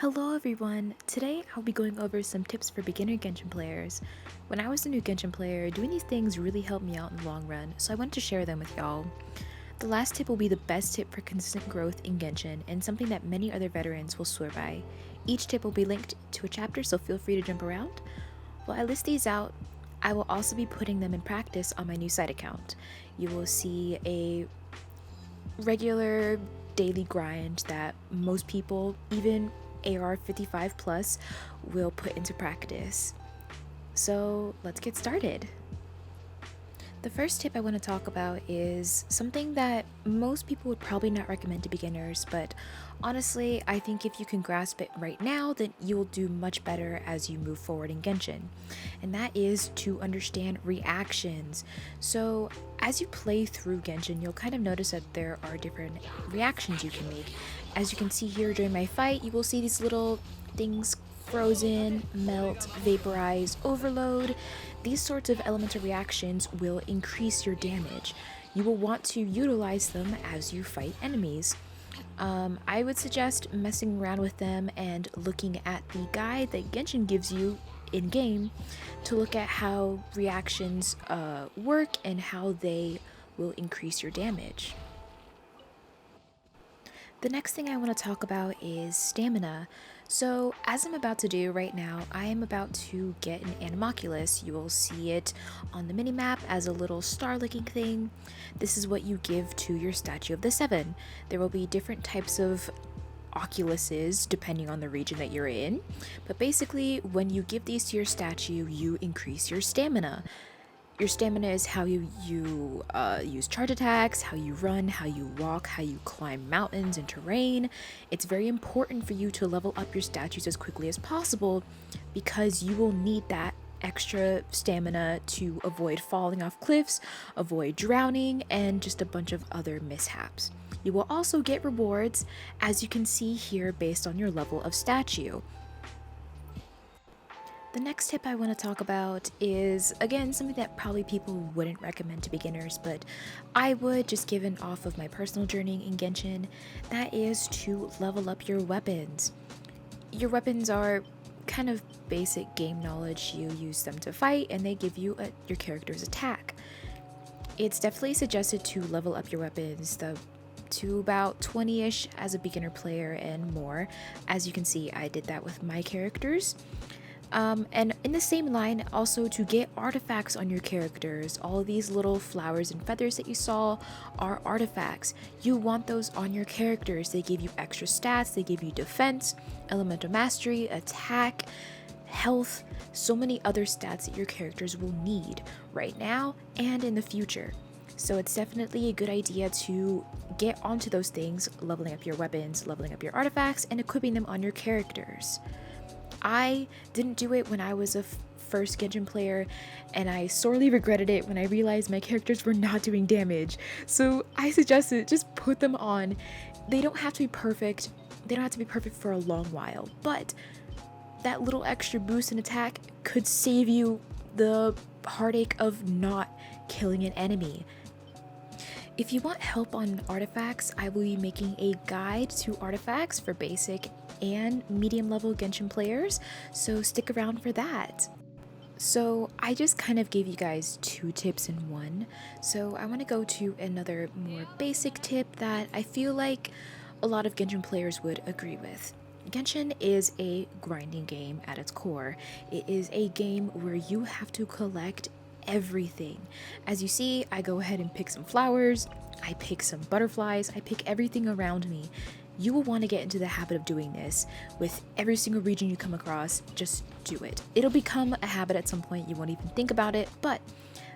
Hello everyone! Today I'll be going over some tips for beginner Genshin players. When I was a new Genshin player, doing these things really helped me out in the long run, so I wanted to share them with y'all. The last tip will be the best tip for consistent growth in Genshin and something that many other veterans will swear by. Each tip will be linked to a chapter, so feel free to jump around. While I list these out, I will also be putting them in practice on my new site account. You will see a regular daily grind that most people, even AR 55 plus, will put into practice. So let's get started. The first tip I want to talk about is something that most people would probably not recommend to beginners, but honestly, I think if you can grasp it right now, then you will do much better as you move forward in Genshin. And that is to understand reactions. So as you play through Genshin, you'll kind of notice that there are different reactions you can make. As you can see here during my fight, you will see these little things: frozen, melt, vaporize, overload. These sorts of elemental reactions will increase your damage. You will want to utilize them as you fight enemies. I would suggest messing around with them and looking at the guide that Genshin gives you in-game to look at how reactions work and how they will increase your damage. The next thing I want to talk about is stamina. So as I'm about to do right now, I am about to get an Animoculus. You will see it on the minimap as a little star-looking thing. This is what you give to your Statue of the Seven. There will be different types of oculuses depending on the region that you're in, but basically when you give these to your statue, you increase your stamina. Your stamina is how you use charge attacks, how you run, how you walk, how you climb mountains and terrain. It's very important for you to level up your statues as quickly as possible because you will need that extra stamina to avoid falling off cliffs, avoid drowning, and just a bunch of other mishaps. You will also get rewards, as you can see here, based on your level of statue. The next tip I want to talk about is, again, something that probably people wouldn't recommend to beginners, but I would, just given off of my personal journey in Genshin. That is to level up your weapons. Your weapons are kind of basic game knowledge. You use them to fight and they give you your character's attack. It's definitely suggested to level up your weapons to about 20-ish as a beginner player and more. As you can see, I did that with my characters. And in the same line, also to get artifacts on your characters. All of these little flowers and feathers that you saw are artifacts. You want those on your characters. They give you extra stats, they give you defense, elemental mastery, attack, health, so many other stats that your characters will need right now and in the future. So it's definitely a good idea to get onto those things, leveling up your weapons, leveling up your artifacts, and equipping them on your characters. I didn't do it when I was a first Genshin player, and I sorely regretted it when I realized my characters were not doing damage. So I suggested just put them on. They don't have to be perfect. They don't have to be perfect for a long while, but that little extra boost in attack could save you the heartache of not killing an enemy. If you want help on artifacts, I will be making a guide to artifacts for basic and medium level Genshin players, so stick around for that. So I just kind of gave you guys two tips in one, so I want to go to another more basic tip that I feel like a lot of Genshin players would agree with. Genshin is a grinding game at its core. It is a game where you have to collect everything. As you see, I go ahead and pick some flowers, I pick some butterflies, I pick everything around me. You will want to get into the habit of doing this with every single region you come across. Just do it. It'll become a habit at some point. You won't even think about it, but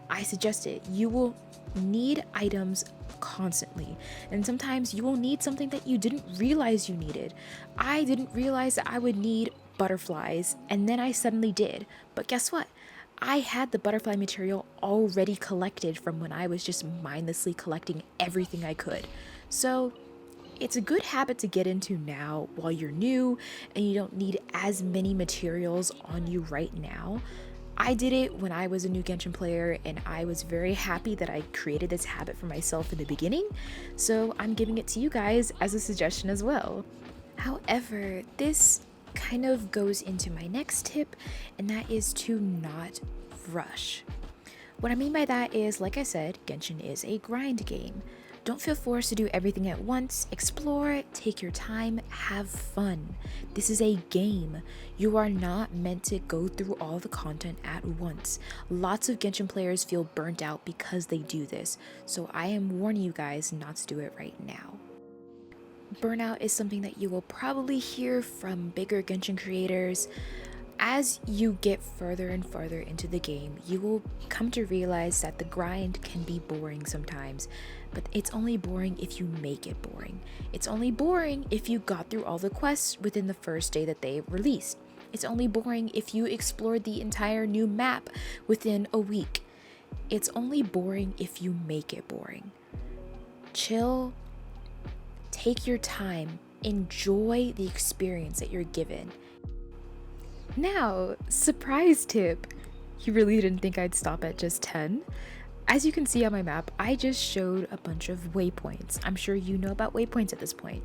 I suggest it. You will need items constantly, and sometimes you will need something that you didn't realize you needed. I didn't realize that I would need butterflies, and then I suddenly did. But guess what? I had the butterfly material already collected from when I was just mindlessly collecting everything I could. So it's a good habit to get into now while you're new and you don't need as many materials on you right now. I did it when I was a new Genshin player, and I was very happy that I created this habit for myself in the beginning, so I'm giving it to you guys as a suggestion as well. However, this kind of goes into my next tip, and that is to not rush. What I mean by that is, like I said, Genshin is a grind game. Don't feel forced to do everything at once. Explore, take your time, have fun. This is a game. You are not meant to go through all the content at once. Lots of Genshin players feel burnt out because they do this, so I am warning you guys not to do it right now. Burnout is something that you will probably hear from bigger Genshin creators. As you get further and further into the game, you will come to realize that the grind can be boring sometimes, but it's only boring if you make it boring. It's only boring if you got through all the quests within the first day that they released. It's only boring if you explored the entire new map within a week. It's only boring if you make it boring. Chill, take your time, enjoy the experience that you're given. Now, surprise tip. You really didn't think I'd stop at just 10? As you can see on my map, I just showed a bunch of waypoints. I'm sure you know about waypoints at this point.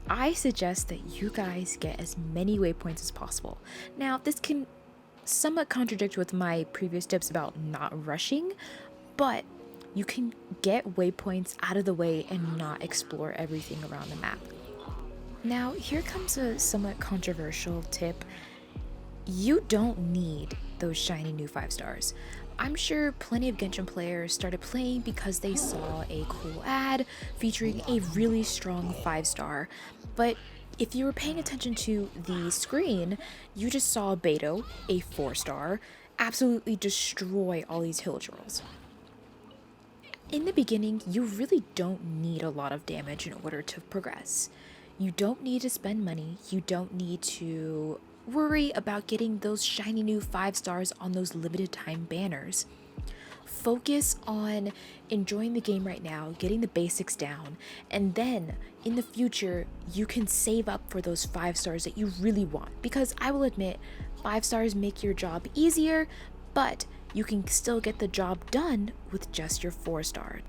I suggest that you guys get as many waypoints as possible. Now, this can somewhat contradict with my previous tips about not rushing, but you can get waypoints out of the way and not explore everything around the map. Now, here comes a somewhat controversial tip. You don't need those shiny new 5 stars. I'm sure plenty of Genshin players started playing because they saw a cool ad featuring a really strong 5 star, but if you were paying attention to the screen, you just saw Beto, a 4 star, absolutely destroy all these hill trolls. In the beginning, you really don't need a lot of damage in order to progress. You don't need to spend money, you don't need to worry about getting those shiny new 5 stars on those limited time banners. Focus on enjoying the game right now, getting the basics down, and then in the future you can save up for those 5 stars that you really want, because I will admit 5 stars make your job easier, but you can still get the job done with just your 4 star.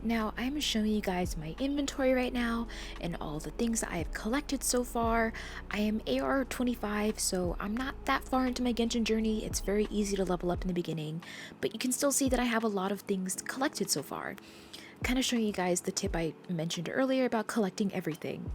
Now, I'm showing you guys my inventory right now and all the things that I have collected so far. I am AR 25, so I'm not that far into my Genshin journey. It's very easy to level up in the beginning, but you can still see that I have a lot of things collected so far. Kind of showing you guys the tip I mentioned earlier about collecting everything.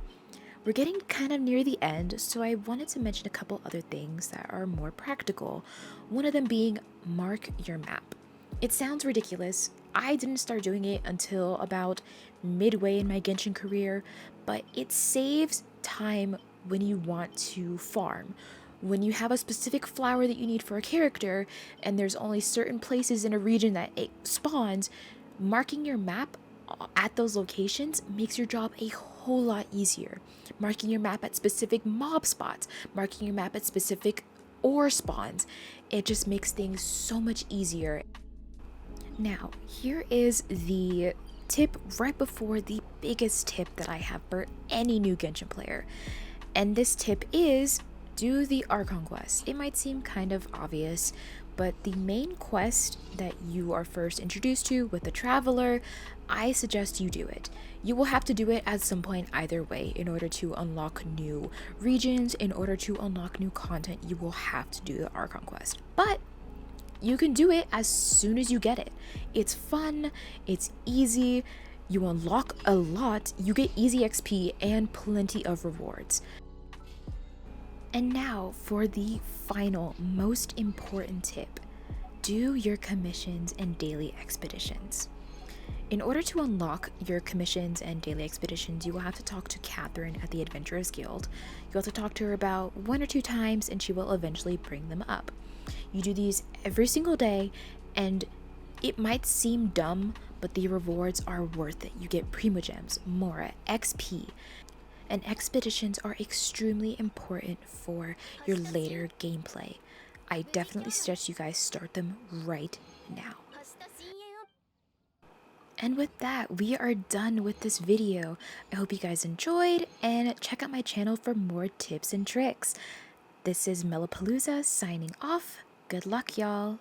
We're getting kind of near the end, so I wanted to mention a couple other things that are more practical. One of them being mark your map. It sounds ridiculous. I didn't start doing it until about midway in my Genshin career, but it saves time when you want to farm. When you have a specific flower that you need for a character, and there's only certain places in a region that it spawns, marking your map at those locations makes your job a whole lot easier. Marking your map at specific mob spots, marking your map at specific ore spawns, it just makes things so much easier. Now, here is the tip right before the biggest tip that I have for any new Genshin player. And this tip is do the Archon Quests. It might seem kind of obvious, but the main quest that you are first introduced to with the Traveler, I suggest you do it. You will have to do it at some point either way. In order to unlock new regions, in order to unlock new content, you will have to do the Archon Quest. But you can do it as soon as you get it. It's fun, it's easy, you unlock a lot, you get easy XP and plenty of rewards. And now for the final, most important tip. Do your commissions and daily expeditions. In order to unlock your commissions and daily expeditions, you will have to talk to Catherine at the Adventurers Guild. You'll have to talk to her about 1 or 2 times and she will eventually bring them up. You do these every single day, and it might seem dumb, but the rewards are worth it. You get Primogems, Mora, XP, and expeditions are extremely important for your later gameplay. I definitely suggest you guys start them right now. And with that, we are done with this video. I hope you guys enjoyed, and check out my channel for more tips and tricks. This is Mellapalooza signing off. Good luck, y'all.